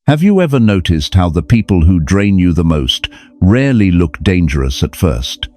Have you ever noticed how the people who drain you the most rarely look dangerous at first?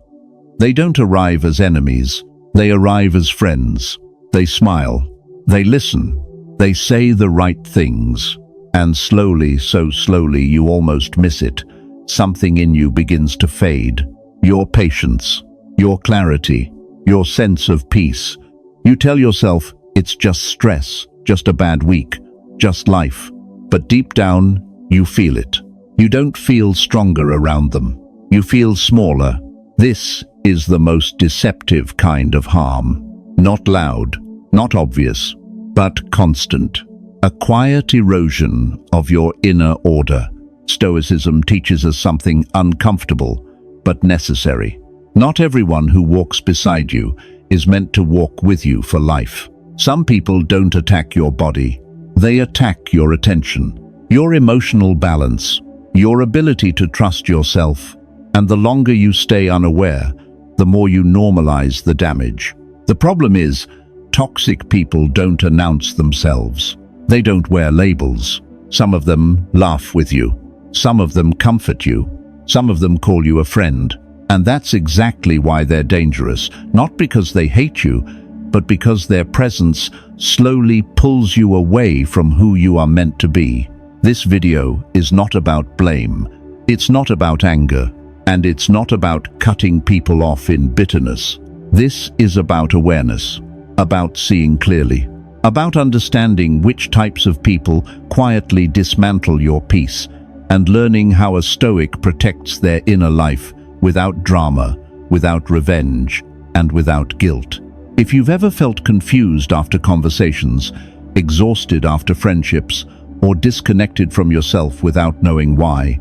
They don't arrive as enemies, they arrive as friends. They smile, they listen, they say the right things, and slowly, so slowly you almost miss it. Something in you begins to fade. Your patience, your clarity, your sense of peace. You tell yourself it's just stress, just a bad week, just life. But deep down, you feel it. You don't feel stronger around them. You feel smaller. This is the most deceptive kind of harm. Not loud, not obvious, but constant. A quiet erosion of your inner order. Stoicism teaches us something uncomfortable, but necessary. Not everyone who walks beside you is meant to walk with you for life. Some people don't attack your body. They attack your attention, your emotional balance, your ability to trust yourself, and the longer you stay unaware, the more you normalize the damage. The problem is, toxic people don't announce themselves. They don't wear labels. Some of them laugh with you. Some of them comfort you. Some of them call you a friend. And that's exactly why they're dangerous, not because they hate you, but because their presence slowly pulls you away from who you are meant to be. This video is not about blame, it's not about anger, and it's not about cutting people off in bitterness. This is about awareness, about seeing clearly, about understanding which types of people quietly dismantle your peace, and learning how a Stoic protects their inner life without drama, without revenge, and without guilt. If you've ever felt confused after conversations, exhausted after friendships, or disconnected from yourself without knowing why,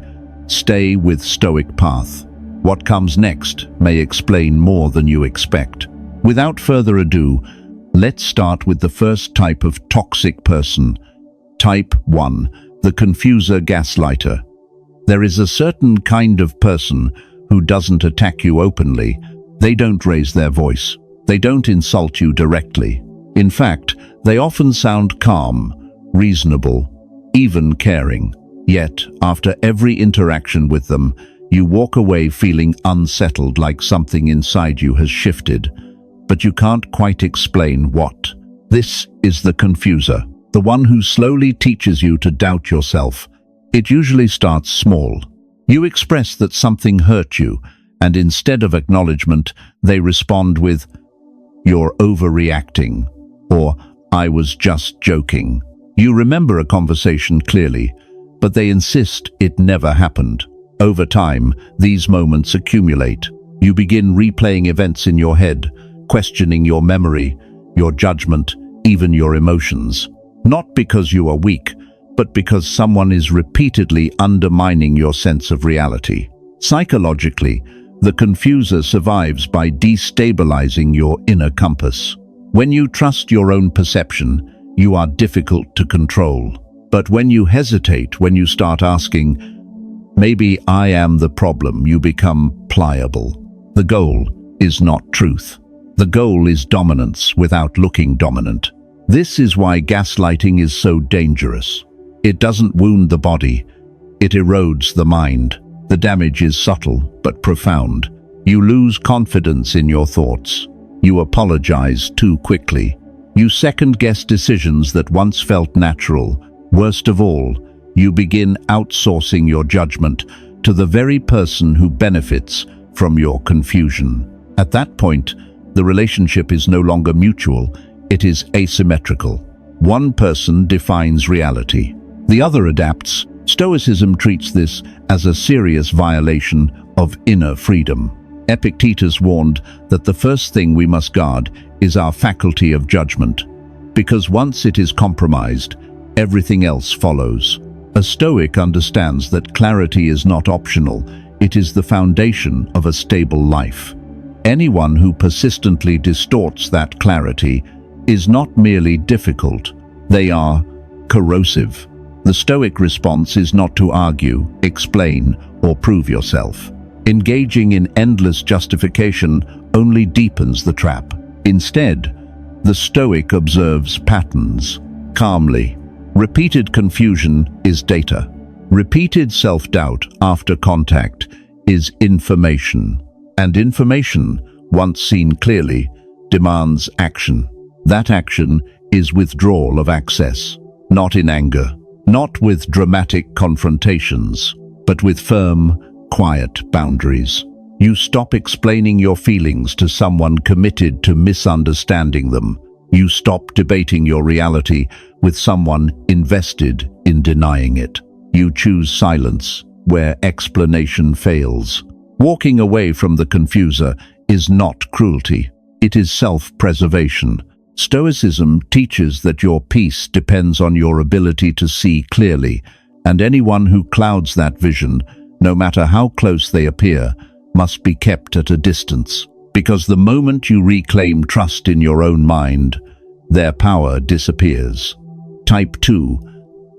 stay with Stoic Path. What comes next may explain more than you expect. Without further ado, let's start with the first type of toxic person. Type 1, the confuser gaslighter. There is a certain kind of person who doesn't attack you openly. They don't raise their voice. They don't insult you directly. In fact, they often sound calm, reasonable, even caring. Yet, after every interaction with them, you walk away feeling unsettled, like something inside you has shifted. But you can't quite explain what. This is the confuser, the one who slowly teaches you to doubt yourself. It usually starts small. You express that something hurt you, and instead of acknowledgement, they respond with, "You're overreacting," or "I was just joking." You remember a conversation clearly, but they insist it never happened. Over time, these moments accumulate. You begin replaying events in your head, questioning your memory, your judgment, even your emotions. Not because you are weak, but because someone is repeatedly undermining your sense of reality. Psychologically, the confuser survives by destabilizing your inner compass. When you trust your own perception, you are difficult to control. But when you hesitate, when you start asking, "Maybe I am the problem," you become pliable. The goal is not truth. The goal is dominance without looking dominant. This is why gaslighting is so dangerous. It doesn't wound the body, it erodes the mind. The damage is subtle but profound. You lose confidence in your thoughts. You apologize too quickly. You second-guess decisions that once felt natural. Worst of all, you begin outsourcing your judgment to the very person who benefits from your confusion. At that point, the relationship is no longer mutual, it is asymmetrical. One person defines reality, the other adapts. Stoicism treats this as a serious violation of inner freedom. Epictetus warned that the first thing we must guard is our faculty of judgment, because once it is compromised, everything else follows. A Stoic understands that clarity is not optional, it is the foundation of a stable life. Anyone who persistently distorts that clarity is not merely difficult, they are corrosive. The Stoic response is not to argue, explain, or prove yourself. Engaging in endless justification only deepens the trap. Instead, the Stoic observes patterns calmly. Repeated confusion is data. Repeated self-doubt after contact is information. And information, once seen clearly, demands action. That action is withdrawal of access, not in anger, not with dramatic confrontations, but with firm, quiet boundaries. You stop explaining your feelings to someone committed to misunderstanding them. You stop debating your reality with someone invested in denying it. You choose silence where explanation fails. Walking away from the confuser is not cruelty. It is self-preservation. Stoicism teaches that your peace depends on your ability to see clearly, and anyone who clouds that vision, no matter how close they appear, must be kept at a distance. Because the moment you reclaim trust in your own mind, their power disappears. Type 2.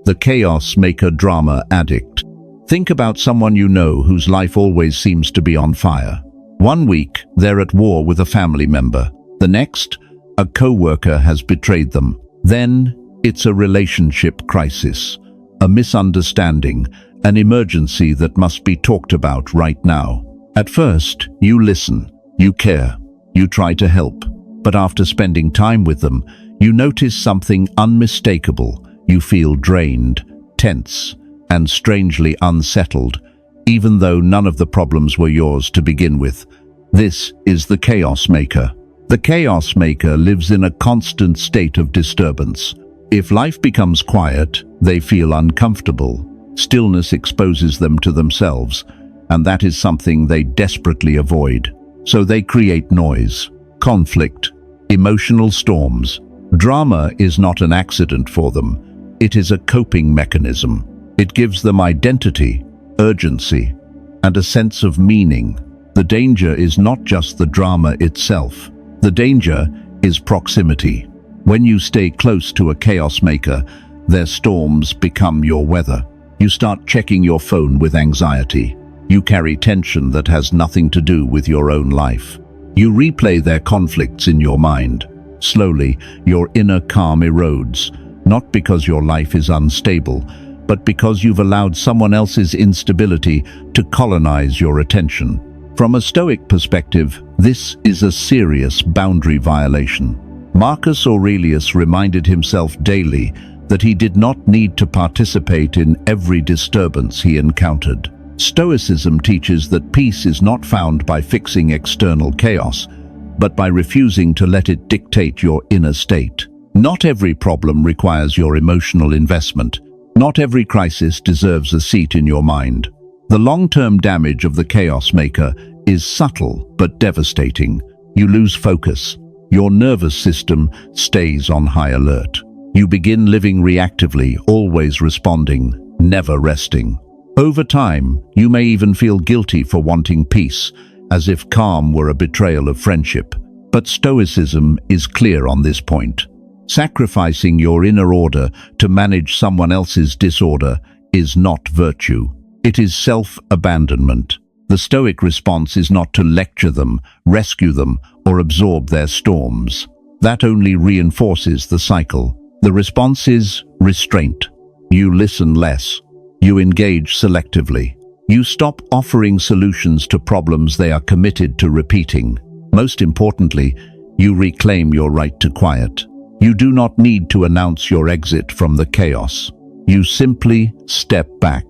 The chaos maker drama addict. Think about someone you know whose life always seems to be on fire. One week, they're at war with a family member. The next, a co-worker has betrayed them. Then, it's a relationship crisis, a misunderstanding, an emergency that must be talked about right now. At first, you listen, you care, you try to help. But after spending time with them, you notice something unmistakable. You feel drained, tense, and strangely unsettled, even though none of the problems were yours to begin with. This is the chaos maker. The chaos maker lives in a constant state of disturbance. If life becomes quiet, they feel uncomfortable. Stillness exposes them to themselves, and that is something they desperately avoid. So they create noise, conflict, emotional storms. Drama is not an accident for them. It is a coping mechanism. It gives them identity, urgency, and a sense of meaning. The danger is not just the drama itself. The danger is proximity. When you stay close to a chaos maker, their storms become your weather. You start checking your phone with anxiety. You carry tension that has nothing to do with your own life. You replay their conflicts in your mind. Slowly, your inner calm erodes, not because your life is unstable, but because you've allowed someone else's instability to colonize your attention. From a Stoic perspective, this is a serious boundary violation. Marcus Aurelius reminded himself daily that he did not need to participate in every disturbance he encountered. Stoicism teaches that peace is not found by fixing external chaos, but by refusing to let it dictate your inner state. Not every problem requires your emotional investment. Not every crisis deserves a seat in your mind. The long-term damage of the chaos maker is subtle but devastating. You lose focus. Your nervous system stays on high alert. You begin living reactively, always responding, never resting. Over time, you may even feel guilty for wanting peace, as if calm were a betrayal of friendship. But Stoicism is clear on this point. Sacrificing your inner order to manage someone else's disorder is not virtue. It is self-abandonment. The Stoic response is not to lecture them, rescue them, or absorb their storms. That only reinforces the cycle. The response is restraint. You listen less. You engage selectively. You stop offering solutions to problems they are committed to repeating. Most importantly, you reclaim your right to quiet. You do not need to announce your exit from the chaos. You simply step back.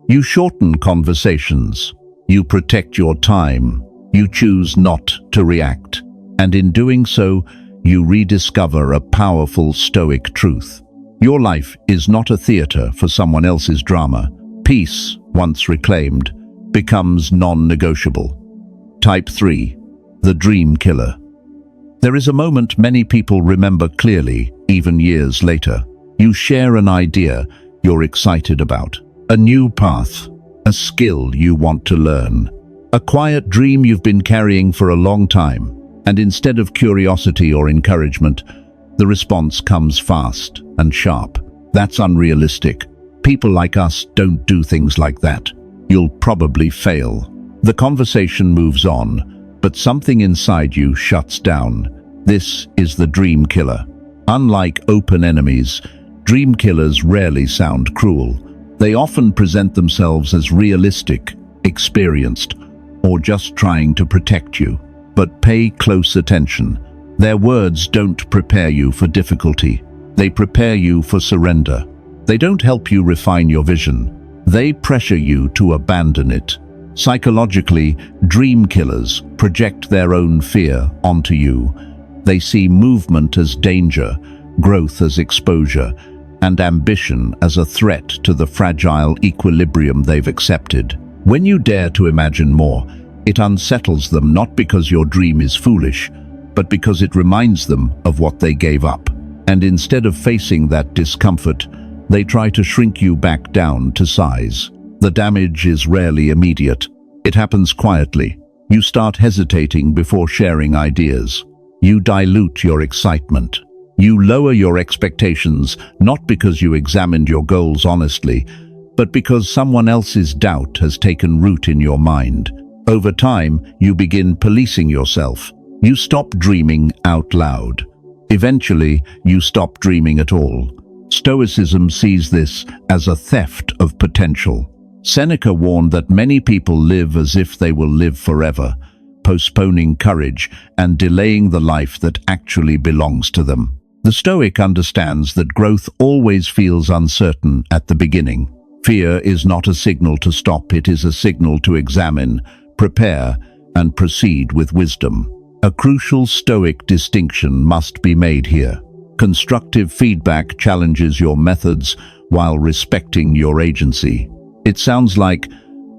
You shorten conversations. You protect your time. You choose not to react. And in doing so, you rediscover a powerful Stoic truth. Your life is not a theater for someone else's drama. Peace, once reclaimed, becomes non-negotiable. Type 3. The Dream Killer. There is a moment many people remember clearly, even years later. You share an idea you're excited about, a new path, a skill you want to learn, a quiet dream you've been carrying for a long time, and instead of curiosity or encouragement, the response comes fast and sharp. That's unrealistic. People like us don't do things like that. You'll probably fail. The conversation moves on, but something inside you shuts down. This is the dream killer. Unlike open enemies, Dream killers rarely sound cruel. They often present themselves as realistic, experienced, or just trying to protect you. But pay close attention. Their words don't prepare you for difficulty. They prepare you for surrender. They don't help you refine your vision. They pressure you to abandon it. Psychologically, dream killers project their own fear onto you. They see movement as danger, growth as exposure, and ambition as a threat to the fragile equilibrium they've accepted. When you dare to imagine more, it unsettles them not because your dream is foolish, but because it reminds them of what they gave up. And instead of facing that discomfort, they try to shrink you back down to size. The damage is rarely immediate. It happens quietly. You start hesitating before sharing ideas. You dilute your excitement. You lower your expectations, not because you examined your goals honestly, but because someone else's doubt has taken root in your mind. Over time, you begin policing yourself. You stop dreaming out loud. Eventually, you stop dreaming at all. Stoicism sees this as a theft of potential. Seneca warned that many people live as if they will live forever, postponing courage and delaying the life that actually belongs to them. The Stoic understands that growth always feels uncertain at the beginning. Fear is not a signal to stop, it is a signal to examine, prepare, and proceed with wisdom. A crucial Stoic distinction must be made here. Constructive feedback challenges your methods while respecting your agency. It sounds like,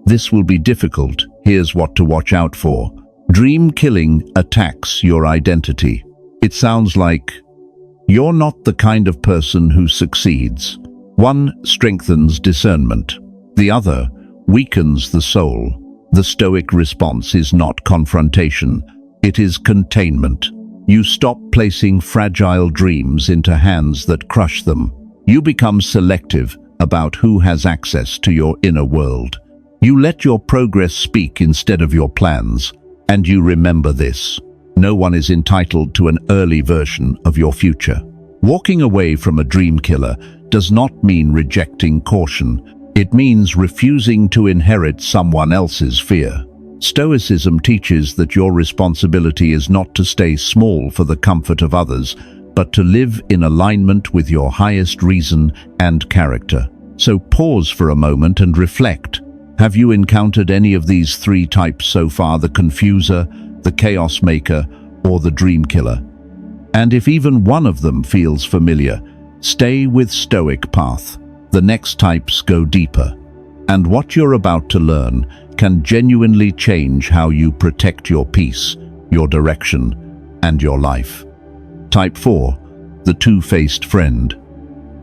"This will be difficult, here's what to watch out for." Dream killing attacks your identity. It sounds like, "You're not the kind of person who succeeds." One strengthens discernment. The other weakens the soul. The Stoic response is not confrontation. It is containment. You stop placing fragile dreams into hands that crush them. You become selective about who has access to your inner world. You let your progress speak instead of your plans. And you remember this: no one is entitled to an early version of your future. Walking away from a dream killer does not mean rejecting caution. It means refusing to inherit someone else's fear. Stoicism teaches that your responsibility is not to stay small for the comfort of others, but to live in alignment with your highest reason and character. So pause for a moment and reflect. Have you encountered any of these three types so far: the confuser, the chaos maker, or the dream killer? And if even one of them feels familiar, stay with Stoic path. The next types go deeper. And what you're about to learn can genuinely change how you protect your peace, your direction, and your life. Type 4. The two-faced friend.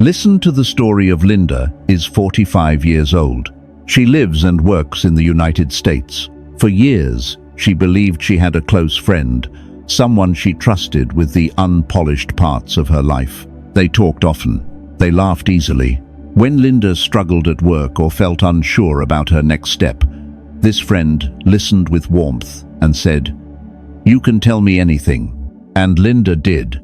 Listen to the story of Linda, is 45 years old. She lives and works in the United States. For years, she believed she had a close friend, someone she trusted with the unpolished parts of her life. They talked often. They laughed easily. When Linda struggled at work or felt unsure about her next step, this friend listened with warmth and said, "You can tell me anything." And Linda did,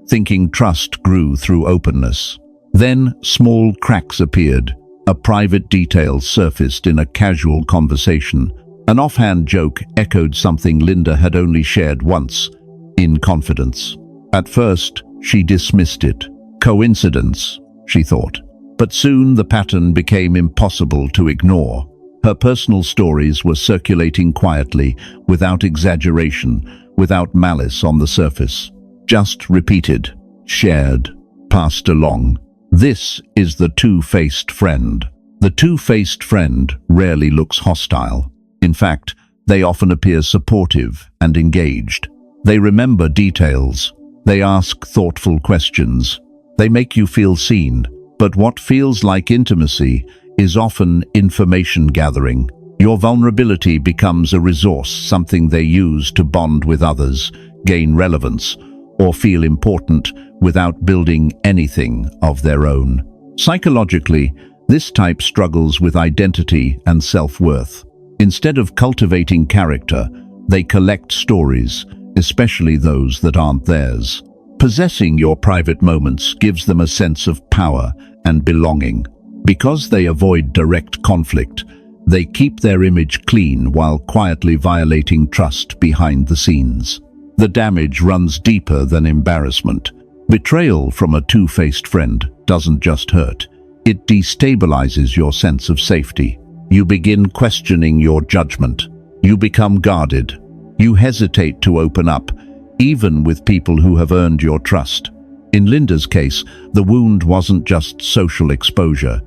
thinking trust grew through openness. Then small cracks appeared. A private detail surfaced in a casual conversation. An offhand joke echoed something Linda had only shared once, in confidence. At first, she dismissed it. Coincidence, she thought. But soon the pattern became impossible to ignore. Her personal stories were circulating quietly, without exaggeration, without malice on the surface. Just repeated, shared, passed along. This is the two-faced friend. The two-faced friend rarely looks hostile. In fact, they often appear supportive and engaged. They remember details. They ask thoughtful questions. They make you feel seen. But what feels like intimacy is often information gathering. Your vulnerability becomes a resource, something they use to bond with others, gain relevance, or feel important without building anything of their own. Psychologically, this type struggles with identity and self-worth. Instead of cultivating character, they collect stories, especially those that aren't theirs. Possessing your private moments gives them a sense of power and belonging. Because they avoid direct conflict, they keep their image clean while quietly violating trust behind the scenes. The damage runs deeper than embarrassment. Betrayal from a two-faced friend doesn't just hurt. It destabilizes your sense of safety. You begin questioning your judgment. You become guarded. You hesitate to open up, even with people who have earned your trust. In Linda's case, the wound wasn't just social exposure.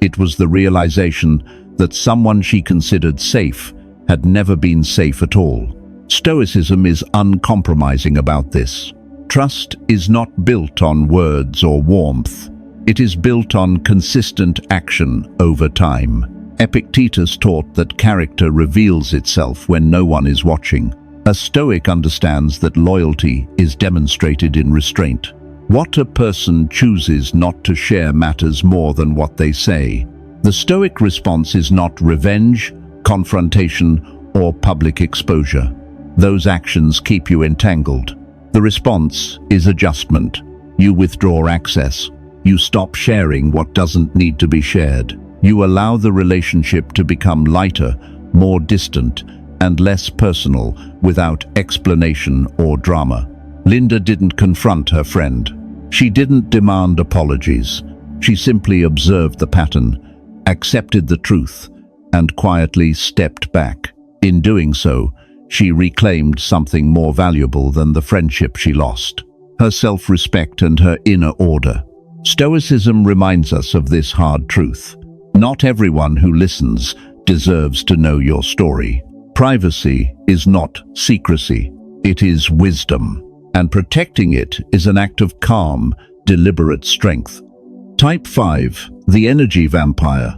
It was the realization that someone she considered safe had never been safe at all. Stoicism is uncompromising about this. Trust is not built on words or warmth. It is built on consistent action over time. Epictetus taught that character reveals itself when no one is watching. A Stoic understands that loyalty is demonstrated in restraint. What a person chooses not to share matters more than what they say. The Stoic response is not revenge, confrontation, or public exposure. Those actions keep you entangled. The response is adjustment. You withdraw access. You stop sharing what doesn't need to be shared. You allow the relationship to become lighter, more distant, and less personal without explanation or drama. Linda didn't confront her friend. She didn't demand apologies. She simply observed the pattern, accepted the truth, and quietly stepped back. In doing so, she reclaimed something more valuable than the friendship she lost: her self-respect and her inner order. Stoicism reminds us of this hard truth. Not everyone who listens deserves to know your story. Privacy is not secrecy. It is wisdom, and protecting it is an act of calm, deliberate strength. Type 5. The energy vampire.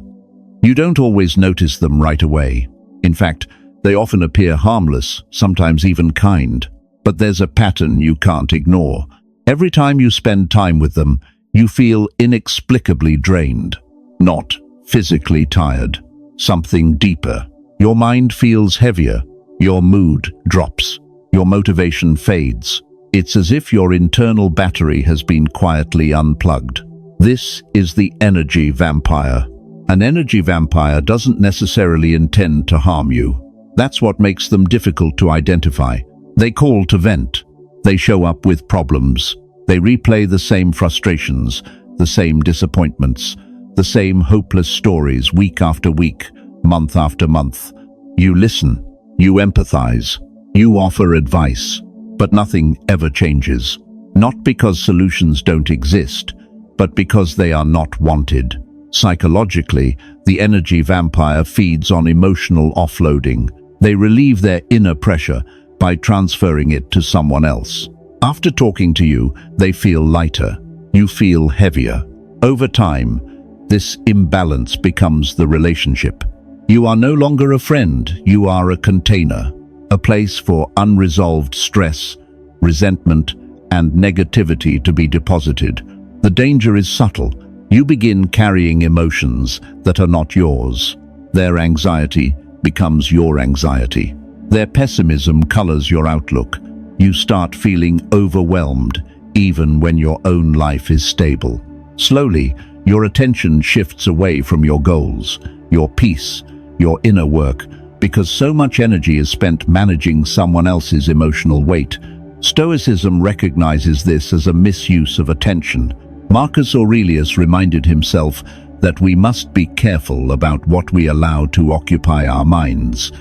You don't always notice them right away. In fact, they often appear harmless, sometimes even kind. But there's a pattern you can't ignore. Every time you spend time with them, you feel inexplicably drained. Not physically tired. Something deeper. Your mind feels heavier. Your mood drops. Your motivation fades. It's as if your internal battery has been quietly unplugged. This is the energy vampire. An energy vampire doesn't necessarily intend to harm you. That's what makes them difficult to identify. They call to vent. They show up with problems. They replay the same frustrations, the same disappointments, the same hopeless stories week after week, month after month. You listen. You empathize. You offer advice. But nothing ever changes. Not because solutions don't exist, but because they are not wanted. Psychologically, the energy vampire feeds on emotional offloading. They relieve their inner pressure by transferring it to someone else. After talking to you, they feel lighter. You feel heavier. Over time, this imbalance becomes the relationship. You are no longer a friend, you are a container, a place for unresolved stress, resentment, and negativity to be deposited. The danger is subtle. You begin carrying emotions that are not yours. Their anxiety becomes your anxiety. Their pessimism colors your outlook. You start feeling overwhelmed, even when your own life is stable. Slowly, your attention shifts away from your goals, your peace, your inner work, because so much energy is spent managing someone else's emotional weight. Stoicism recognizes this as a misuse of attention. Marcus Aurelius reminded himself that we must be careful about what we allow to occupy our minds,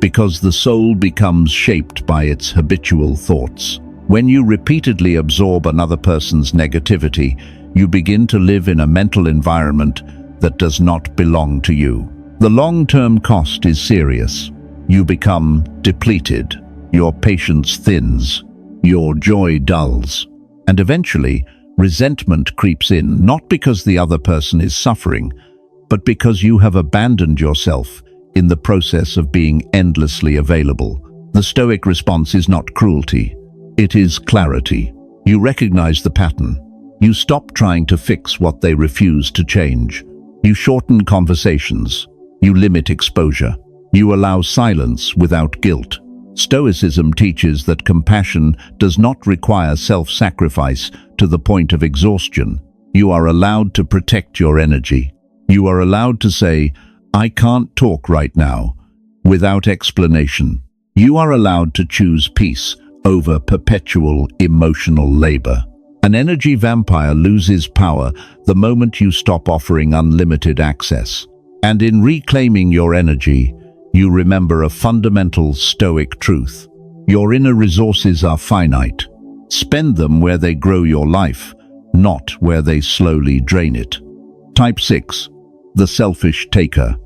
because the soul becomes shaped by its habitual thoughts. When you repeatedly absorb another person's negativity, you begin to live in a mental environment that does not belong to you. The long-term cost is serious. You become depleted, your patience thins, your joy dulls, and eventually, resentment creeps in, not because the other person is suffering, but because you have abandoned yourself in the process of being endlessly available. The Stoic response is not cruelty. It is clarity. You recognize the pattern. You stop trying to fix what they refuse to change. You shorten conversations. You limit exposure. You allow silence without guilt. Stoicism teaches that compassion does not require self-sacrifice to the point of exhaustion. You are allowed to protect your energy. You are allowed to say, "I can't talk right now," without explanation. You are allowed to choose peace over perpetual emotional labor. An energy vampire loses power the moment you stop offering unlimited access. And in reclaiming your energy, you remember a fundamental Stoic truth. Your inner resources are finite. Spend them where they grow your life, not where they slowly drain it. Type 6. The selfish taker.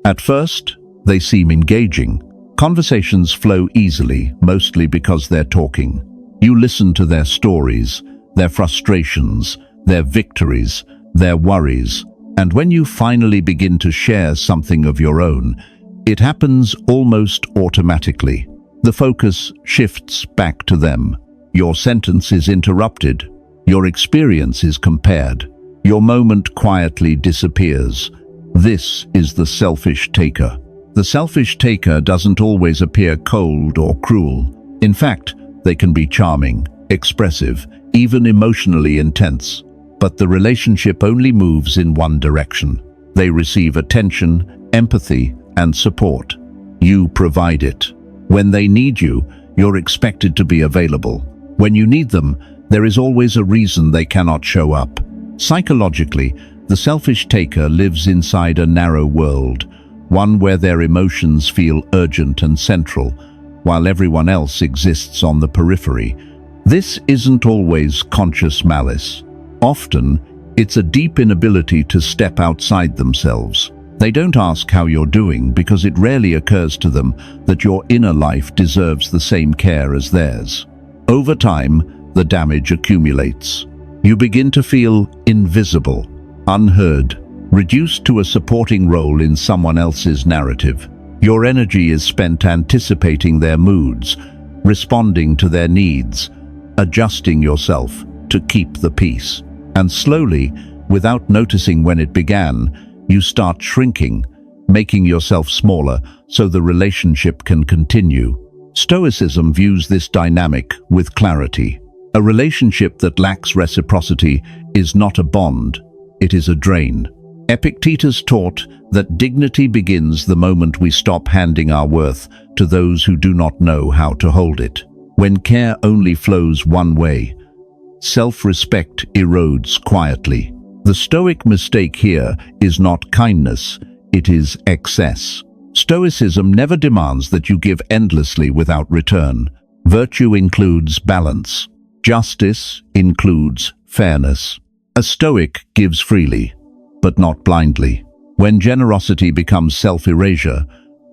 At first, they seem engaging. Conversations flow easily, mostly because they're talking. You listen to their stories, their frustrations, their victories, their worries, and when you finally begin to share something of your own, it happens almost automatically. The focus shifts back to them. Your sentence is interrupted. Your experience is compared. Your moment quietly disappears. This is the selfish taker. The selfish taker doesn't always appear cold or cruel. In fact, they can be charming, expressive, even emotionally intense. But the relationship only moves in one direction. They receive attention, empathy, and support. You provide it. When they need you, you're expected to be available. When you need them, there is always a reason they cannot show up. Psychologically, the selfish taker lives inside a narrow world, one where their emotions feel urgent and central, while everyone else exists on the periphery. This isn't always conscious malice. Often, it's a deep inability to step outside themselves. They don't ask how you're doing because it rarely occurs to them that your inner life deserves the same care as theirs. Over time, the damage accumulates. You begin to feel invisible, unheard, reduced to a supporting role in someone else's narrative. Your energy is spent anticipating their moods, responding to their needs, adjusting yourself to keep the peace. And slowly, without noticing when it began, you start shrinking, making yourself smaller so the relationship can continue. Stoicism views this dynamic with clarity. A relationship that lacks reciprocity is not a bond, it is a drain. Epictetus taught that dignity begins the moment we stop handing our worth to those who do not know how to hold it. When care only flows one way, self-respect erodes quietly. The Stoic mistake here is not kindness, it is excess. Stoicism never demands that you give endlessly without return. Virtue includes balance. Justice includes fairness. A Stoic gives freely, but not blindly. When generosity becomes self-erasure,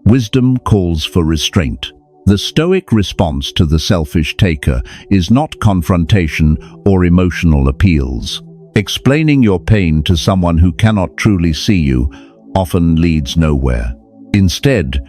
wisdom calls for restraint. The Stoic response to the selfish taker is not confrontation or emotional appeals. Explaining your pain to someone who cannot truly see you often leads nowhere. Instead,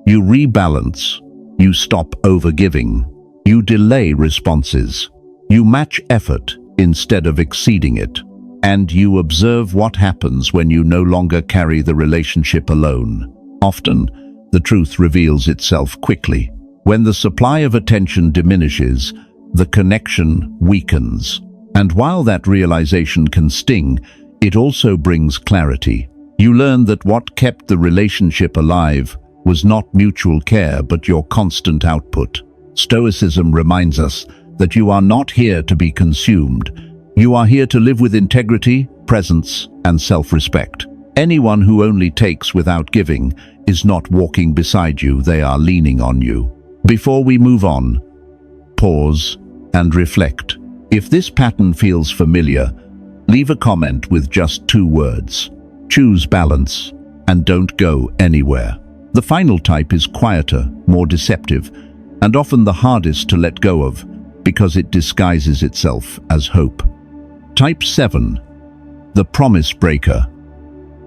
you rebalance, you stop overgiving, you delay responses, you match effort instead of exceeding it, and you observe what happens when you no longer carry the relationship alone. Often, the truth reveals itself quickly. When the supply of attention diminishes, the connection weakens. And while that realization can sting, it also brings clarity. You learn that what kept the relationship alive was not mutual care but your constant output. Stoicism reminds us that you are not here to be consumed. You are here to live with integrity, presence, and self-respect. Anyone who only takes without giving is not walking beside you, they are leaning on you. Before we move on, pause and reflect. If this pattern feels familiar, leave a comment with just 2 words. Choose balance and don't go anywhere. The final type is quieter, more deceptive, and often the hardest to let go of because it disguises itself as hope. Type 7. The promise breaker.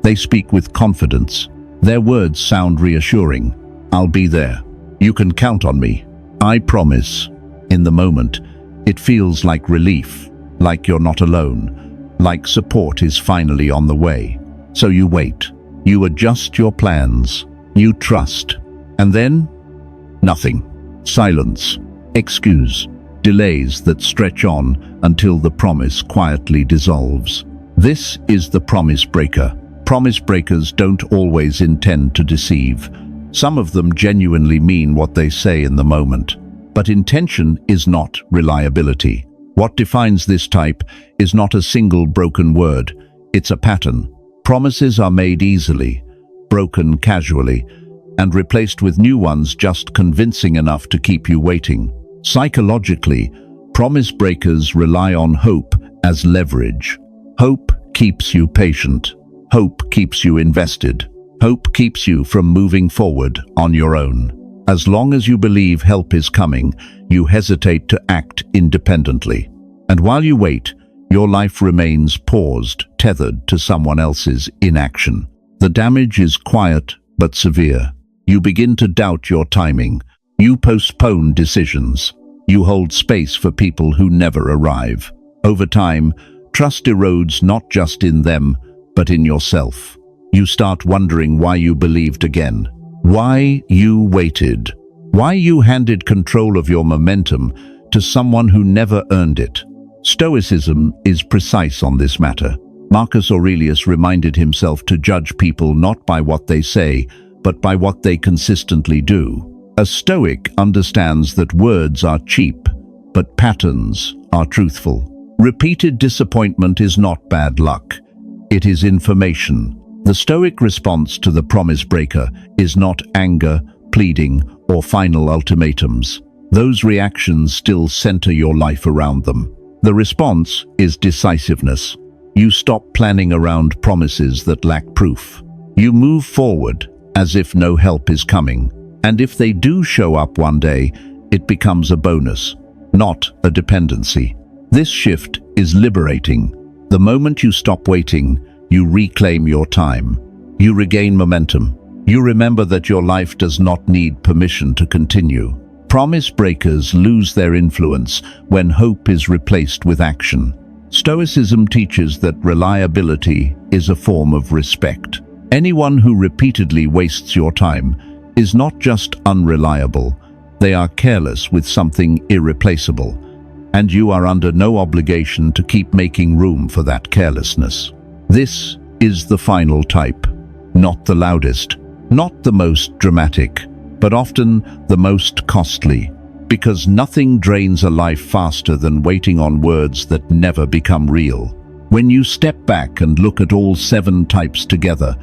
They speak with confidence. Their words sound reassuring. I'll be there. You can count on me. I promise. In the moment, it feels like relief, like you're not alone, like support is finally on the way. So you wait. You adjust your plans. You trust. And then, nothing. silence, excuse, delays that stretch on until the promise quietly dissolves. This is the promise breaker. Promise breakers don't always intend to deceive. Some of them genuinely mean what they say in the moment. But intention is not reliability. What defines this type is not a single broken word, it's a pattern. Promises are made easily, broken casually, and replaced with new ones just convincing enough to keep you waiting. Psychologically, promise breakers rely on hope as leverage. Hope keeps you patient. Hope keeps you invested. Hope keeps you from moving forward on your own. As long as you believe help is coming, you hesitate to act independently. And while you wait, your life remains paused, tethered to someone else's inaction. The damage is quiet but severe. You begin to doubt your timing. You postpone decisions. You hold space for people who never arrive. Over time, trust erodes not just in them, but in yourself. You start wondering why you believed again. Why you waited. Why you handed control of your momentum to someone who never earned it. Stoicism is precise on this matter. Marcus Aurelius reminded himself to judge people not by what they say, but by what they consistently do. A Stoic understands that words are cheap, but patterns are truthful. Repeated disappointment is not bad luck. It is information. The Stoic response to the promise breaker is not anger, pleading, or final ultimatums. Those reactions still center your life around them. The response is decisiveness. You stop planning around promises that lack proof. You move forward as if no help is coming. And if they do show up one day, it becomes a bonus, not a dependency. This shift is liberating. The moment you stop waiting, you reclaim your time. You regain momentum. You remember that your life does not need permission to continue. Promise breakers lose their influence when hope is replaced with action. Stoicism teaches that reliability is a form of respect. Anyone who repeatedly wastes your time is not just unreliable, they are careless with something irreplaceable, and you are under no obligation to keep making room for that carelessness. This is the final type, not the loudest, not the most dramatic, but often the most costly, because nothing drains a life faster than waiting on words that never become real. When you step back and look at all 7 types together,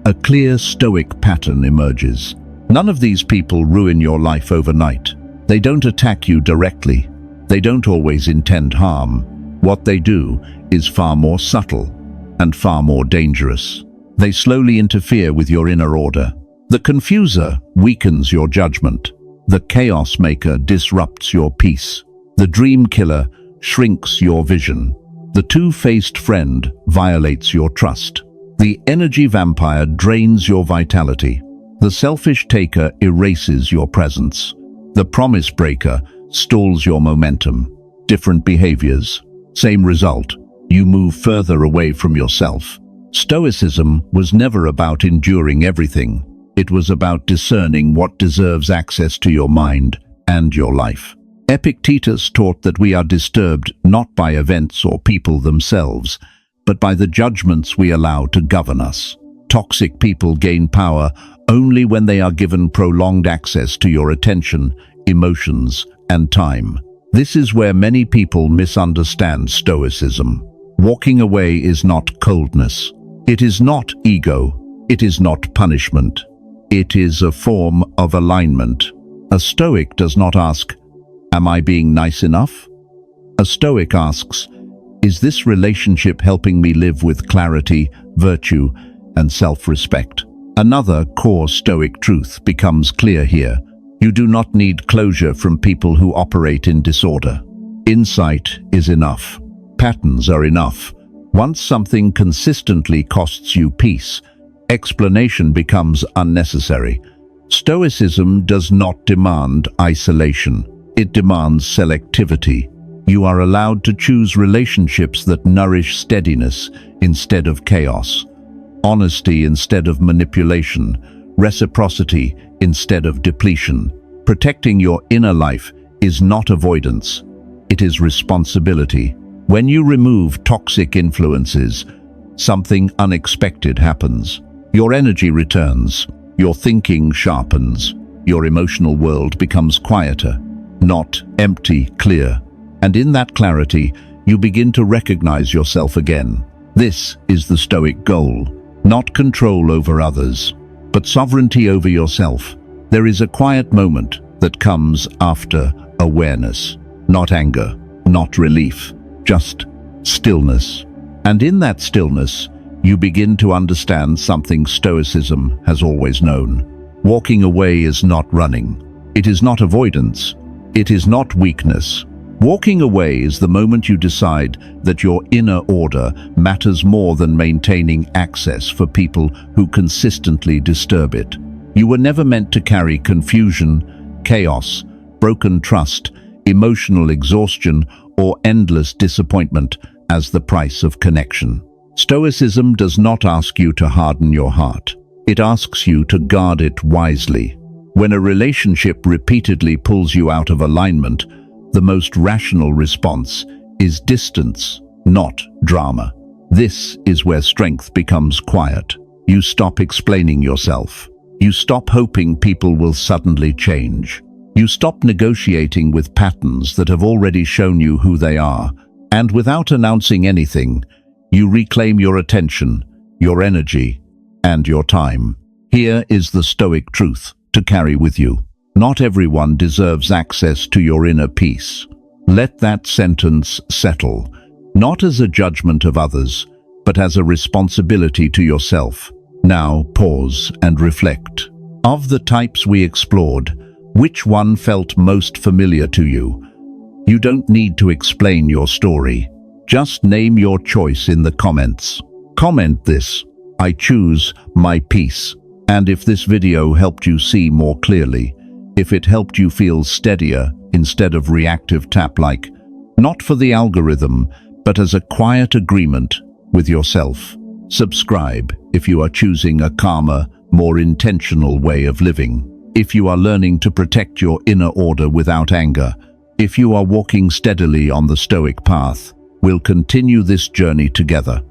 a clear Stoic pattern emerges. None of these people ruin your life overnight. They don't attack you directly. They don't always intend harm. What they do is far more subtle and far more dangerous. They slowly interfere with your inner order. The confuser weakens your judgment. The chaos maker disrupts your peace. The dream killer shrinks your vision. The two-faced friend violates your trust. The energy vampire drains your vitality. The selfish taker erases your presence. The promise breaker stalls your momentum. Different behaviors, same result. You move further away from yourself. Stoicism was never about enduring everything. It was about discerning what deserves access to your mind and your life. Epictetus taught that we are disturbed not by events or people themselves, but by the judgments we allow to govern us. Toxic people gain power only when they are given prolonged access to your attention, emotions, and time. This is where many people misunderstand Stoicism. Walking away is not coldness. It is not ego. It is not punishment. It is a form of alignment. A Stoic does not ask, "Am I being nice enough?" A Stoic asks, "Is this relationship helping me live with clarity, virtue, and self-respect?" Another core Stoic truth becomes clear here. You do not need closure from people who operate in disorder. Insight is enough. Patterns are enough. Once something consistently costs you peace, explanation becomes unnecessary. Stoicism does not demand isolation. It demands selectivity. You are allowed to choose relationships that nourish steadiness instead of chaos, honesty instead of manipulation, reciprocity instead of depletion. Protecting your inner life is not avoidance. It is responsibility. When you remove toxic influences, something unexpected happens. Your energy returns, your thinking sharpens, your emotional world becomes quieter, not empty, clear. And in that clarity, you begin to recognize yourself again. This is the Stoic goal. Not control over others, but sovereignty over yourself. There is a quiet moment that comes after awareness. Not anger, not relief, just stillness. And in that stillness, you begin to understand something Stoicism has always known. Walking away is not running. It is not avoidance. It is not weakness. Walking away is the moment you decide that your inner order matters more than maintaining access for people who consistently disturb it. You were never meant to carry confusion, chaos, broken trust, emotional exhaustion, or endless disappointment as the price of connection. Stoicism does not ask you to harden your heart. It asks you to guard it wisely. When a relationship repeatedly pulls you out of alignment, the most rational response is distance, not drama. This is where strength becomes quiet. You stop explaining yourself. You stop hoping people will suddenly change. You stop negotiating with patterns that have already shown you who they are. And without announcing anything, you reclaim your attention, your energy, and your time. Here is the Stoic truth to carry with you. Not everyone deserves access to your inner peace. Let that sentence settle, not as a judgment of others, but as a responsibility to yourself. Now pause and reflect. Of the types we explored, which one felt most familiar to you? You don't need to explain your story. Just name your choice in the comments. Comment this: I choose my peace. And if this video helped you see more clearly, if it helped you feel steadier instead of reactive tap-like, not for the algorithm, but as a quiet agreement with yourself. Subscribe if you are choosing a calmer, more intentional way of living. If you are learning to protect your inner order without anger. If you are walking steadily on the Stoic path, we'll continue this journey together.